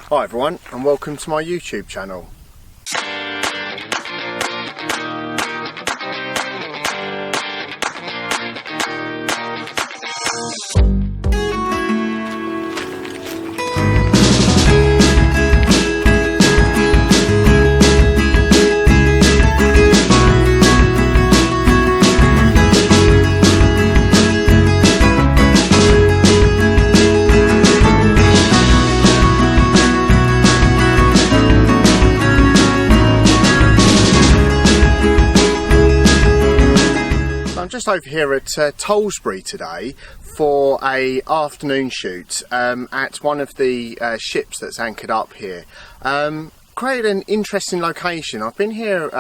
Hi everyone, and welcome to my YouTube channel. I'm just over here at Tollesbury today for a afternoon shoot at one of the ships that's anchored up here. Created an interesting location. I've been here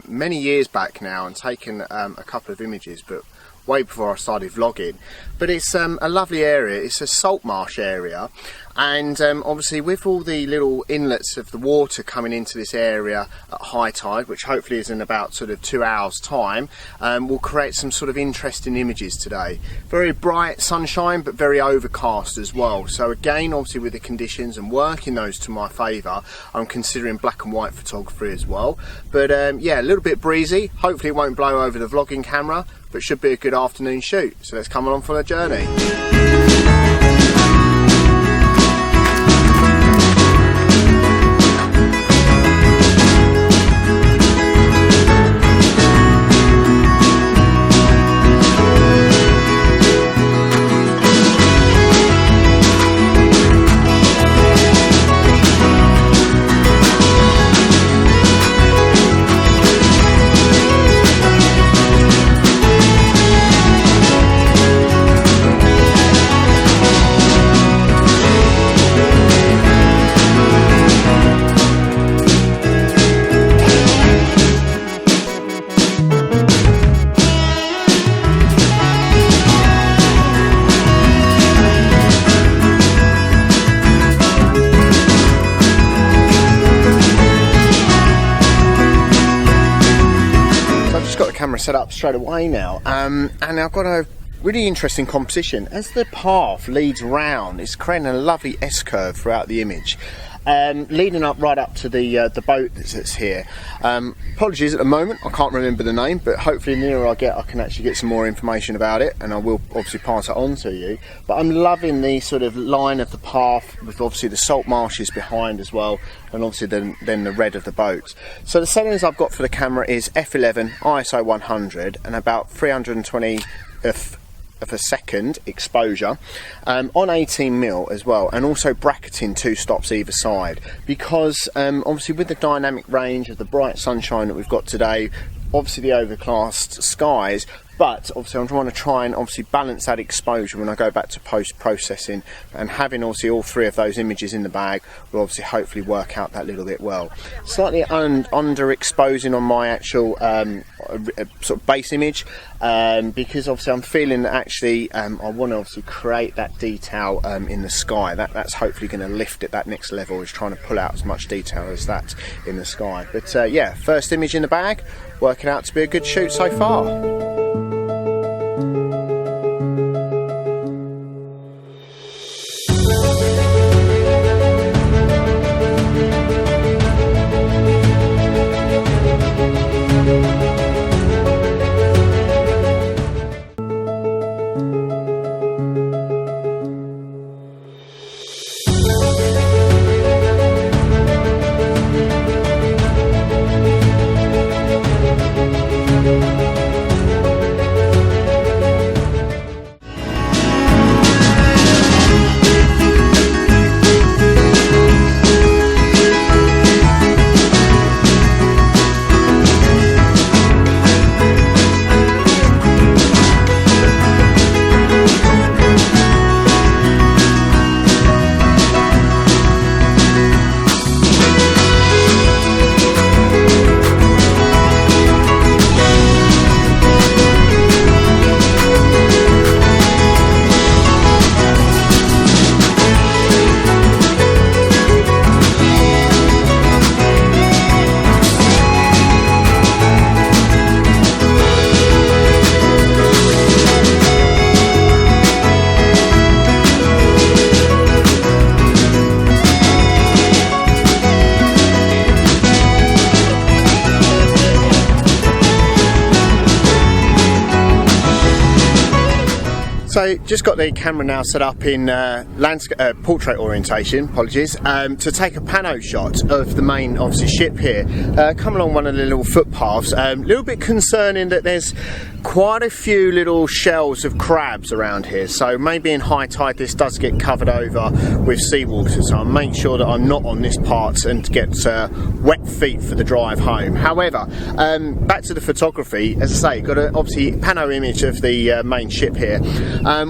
many years back now and taken a couple of images, but way before I started vlogging. But it's a lovely area. It's a salt marsh area, and obviously with all the little inlets of the water coming into this area at high tide, which hopefully is in about sort of 2 hours time, we'll create some sort of interesting images today. Very bright sunshine, but very overcast as well. So again, obviously with the conditions and working those to my favour, I'm considering black and white photography as well. But yeah, a little bit breezy. Hopefully it won't blow over the vlogging camera, but should be a good afternoon shoot. So let's come along for the journey. Camera set up straight away now, and I've got a really interesting composition. As the path leads round, it's creating a lovely S-curve throughout the image, leading up right up to the boat that's here. Apologies at the moment, I can't remember the name, but hopefully the nearer I get I can actually get some more information about it, and I will obviously pass it on to you. But I'm loving the sort of line of the path with obviously the salt marshes behind as well, and obviously then the red of the boats. So the settings I've got for the camera is f11 ISO 100 and about 320 of a second exposure, on 18mm as well, and also bracketing 2 stops either side, because obviously with the dynamic range of the bright sunshine that we've got today, obviously the overcast skies, but obviously I'm trying to try and obviously balance that exposure when I go back to post-processing, and having obviously all 3 of those images in the bag will obviously hopefully work out that little bit well. Slightly underexposing on my actual sort of base image, because obviously I'm feeling that actually I want to obviously create that detail in the sky. That's hopefully going to lift it that next level, is trying to pull out as much detail as that in the sky. But yeah, first image in the bag, working out to be a good shoot so far. So just got the camera now set up in portrait orientation, apologies, to take a pano shot of the main, obviously, ship here. Come along one of the little footpaths. A little bit concerning that there's quite a few little shells of crabs around here, so maybe in high tide this does get covered over with seawater, so I'll make sure that I'm not on this part and get wet feet for the drive home. However, back to the photography, as I say, got a obviously pano image of the main ship here,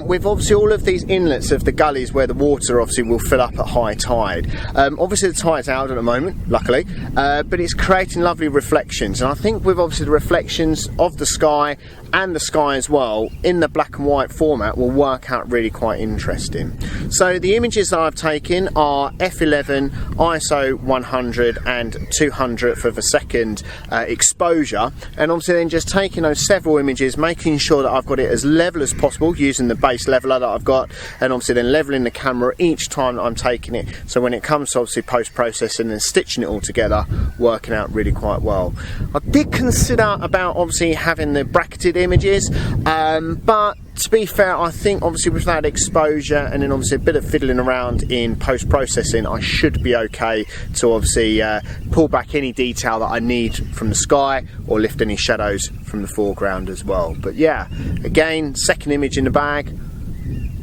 with obviously all of these inlets of the gullies where the water obviously will fill up at high tide. Obviously the tide's out at the moment, luckily, but it's creating lovely reflections, and I think with obviously the reflections of the sky and the sky as well in the black and white format will work out really quite interesting. So the images that I've taken are f11, ISO 100 and 200th of a second exposure, and obviously then just taking those several images, making sure that I've got it as level as possible using the base leveler that I've got, and obviously then leveling the camera each time that I'm taking it, so when it comes to obviously post-processing and stitching it all together, working out really quite well. I did consider about obviously having the bracketed images, but to be fair, I think obviously with that exposure and then obviously a bit of fiddling around in post-processing, I should be okay to obviously pull back any detail that I need from the sky or lift any shadows from the foreground as well. But yeah, again, second image in the bag,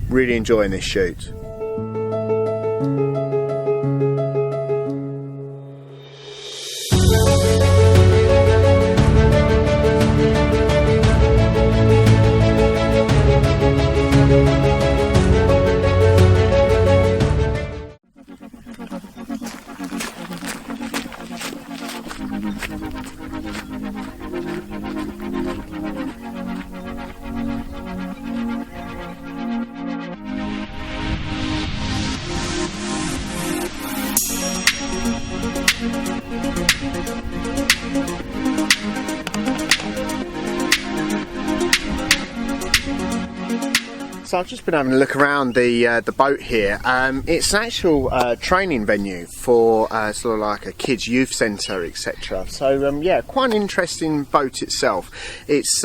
really enjoying this shoot. So I've just been having a look around the boat here. It's an actual training venue for sort of like a kids' youth centre, etc. So yeah, quite an interesting boat itself. It's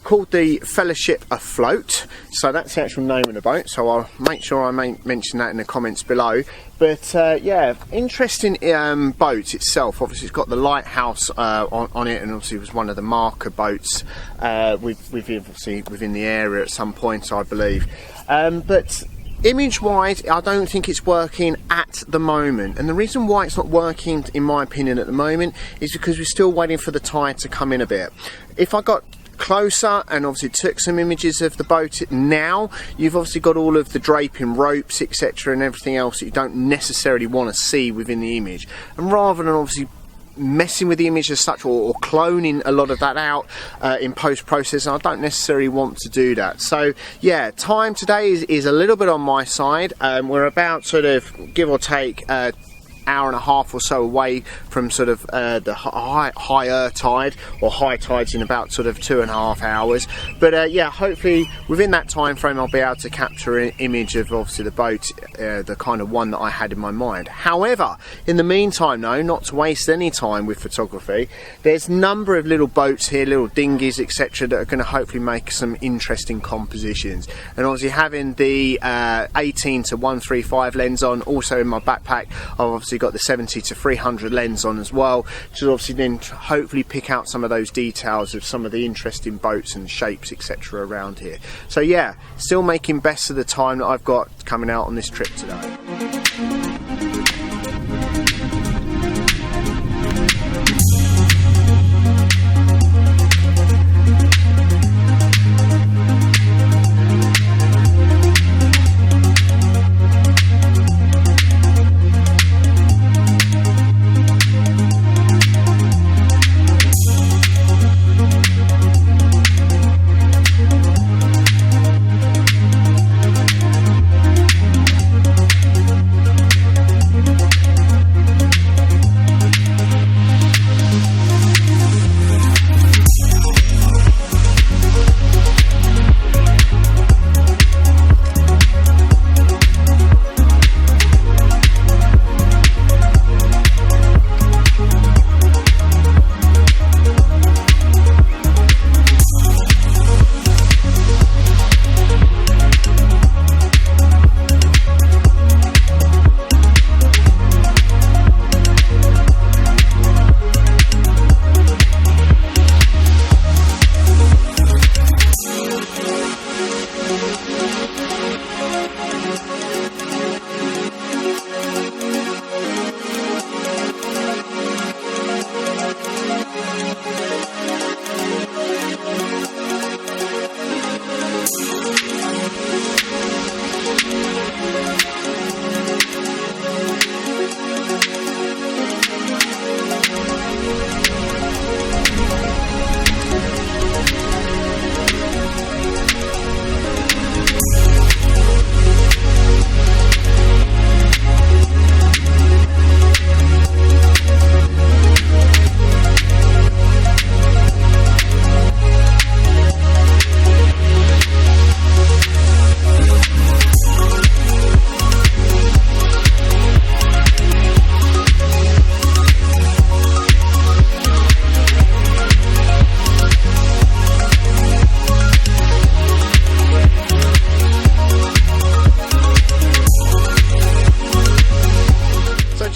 called the Fellowship Afloat, so that's the actual name of the boat, so I'll make sure I mention that in the comments below. But yeah, interesting boat itself. Obviously it's got the lighthouse on it, and obviously it was one of the marker boats obviously within the area at some point, I believe. But image wise, I don't think it's working at the moment, and the reason why it's not working in my opinion at the moment is because we're still waiting for the tide to come in a bit. If I got closer and obviously took some images of the boat now, you've obviously got all of the draping ropes, etc., and everything else that you don't necessarily want to see within the image, and rather than obviously messing with the image as such, or cloning a lot of that out in post-processing, I don't necessarily want to do that. So yeah, time today is a little bit on my side. We're about sort of give or take hour and a half or so away from sort of the higher tide, or high tides in about sort of 2.5 hours. But yeah, hopefully within that time frame I'll be able to capture an image of obviously the boat, the kind of one that I had in my mind. However, in the meantime though, not to waste any time with photography, there's a number of little boats here, little dinghies, etc., that are going to hopefully make some interesting compositions. And obviously having the 18 to 135 lens on, also in my backpack I've obviously got the 70 to 300 lens on as well, to obviously then hopefully pick out some of those details of some of the interesting boats and shapes, etc., around here. So yeah, still making best of the time that I've got coming out on this trip today.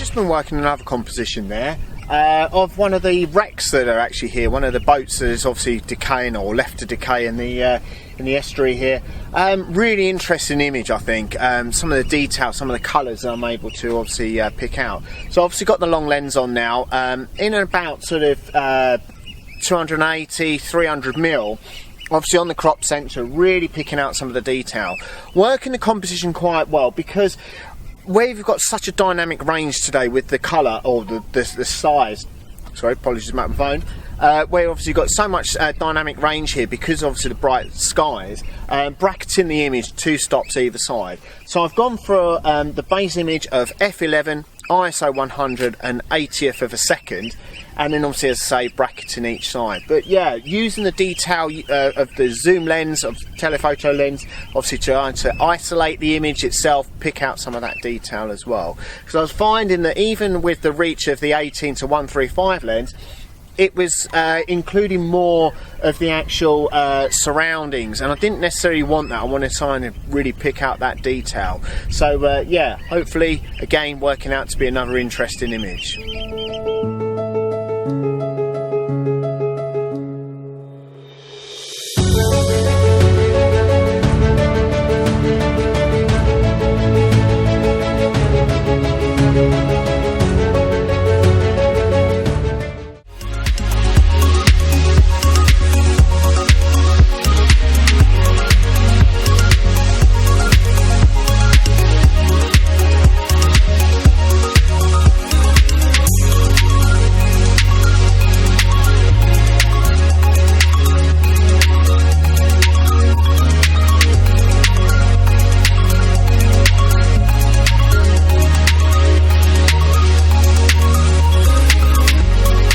just been working another composition there of one of the wrecks that are actually here. One of the boats that is obviously decaying or left to decay in the estuary here. Really interesting image, I think. Some of the details, some of the colours that I'm able to obviously pick out. So obviously got the long lens on now, in about sort of 280, 300 mil. Obviously on the crop sensor, really picking out some of the detail. Working the composition quite well because we've got such a dynamic range today with the colour or the size. Sorry, apologies about my phone. We've obviously got so much dynamic range here because obviously the bright skies, bracketing the image 2 stops either side. So I've gone for the base image of f11, ISO 100 and 80th of a second, and then obviously, as I say, bracketing each side. But yeah, using the detail of the zoom lens, of telephoto lens, obviously to isolate the image itself, pick out some of that detail as well. Because I was finding that even with the reach of the 18 to 135 lens, it was including more of the actual surroundings, and I didn't necessarily want that. I wanted to try and really pick out that detail. So yeah, hopefully again working out to be another interesting image.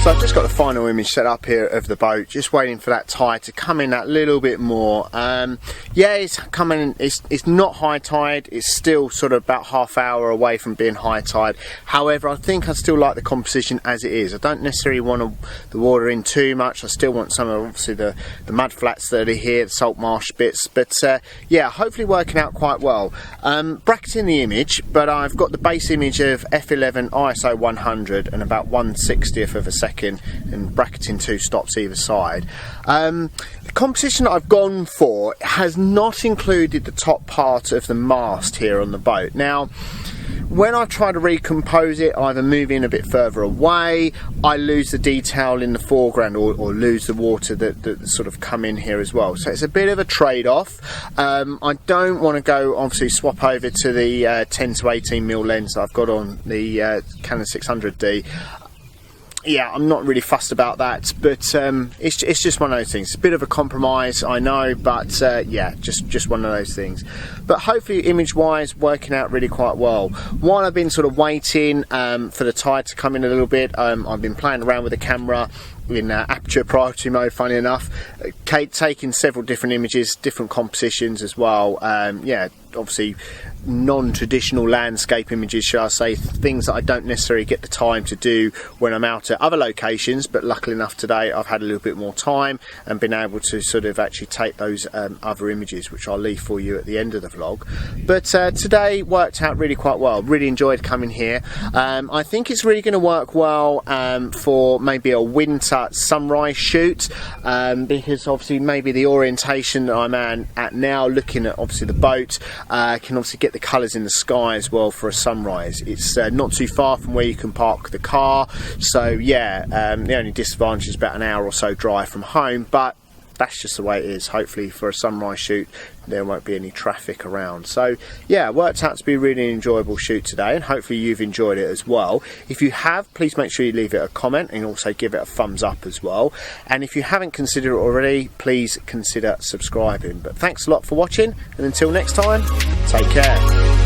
So I've just got the final image set up here of the boat, just waiting for that tide to come in that little bit more. Yeah, it's coming, it's not high tide, it's still sort of about half hour away from being high tide. However, I think I still like the composition as it is. I don't necessarily want the water in too much. I still want some of obviously the mud flats that are here, the salt marsh bits, but yeah, hopefully working out quite well. Bracketing the image, but I've got the base image of f11 ISO 100 and about 1/60th of a second, and bracketing 2 stops either side. The composition that I've gone for has not included the top part of the mast here on the boat. Now, when I try to recompose it, either move in a bit further away, I lose the detail in the foreground, or lose the water that sort of come in here as well. So it's a bit of a trade-off. I don't want to go, obviously, swap over to the 10 to 18 mil lens that I've got on the Canon 600D. Yeah, I'm not really fussed about that, but it's just one of those things. It's a bit of a compromise, I know, but yeah, just one of those things. But hopefully, image-wise, working out really quite well. While I've been sort of waiting for the tide to come in a little bit, I've been playing around with the camera in aperture priority mode, funny enough, taking several different images, different compositions as well. Yeah, obviously non-traditional landscape images, shall I say, things that I don't necessarily get the time to do when I'm out at other locations, but luckily enough today I've had a little bit more time and been able to sort of actually take those other images, which I'll leave for you at the end of the vlog. But today worked out really quite well. Really enjoyed coming here. I think it's really going to work well for maybe a winter sunrise shoot, because obviously maybe the orientation that I'm at now, looking at obviously the boat, can obviously get the colours in the sky as well for a sunrise. It's not too far from where you can park the car, so yeah, the only disadvantage is about an hour or so drive from home, but that's just the way it is. Hopefully for a sunrise shoot there won't be any traffic around. So yeah, worked out to be a really enjoyable shoot today, and hopefully you've enjoyed it as well. If you have, please make sure you leave it a comment and also give it a thumbs up as well. And if you haven't considered it already, please consider subscribing. But thanks a lot for watching, and until next time, take care.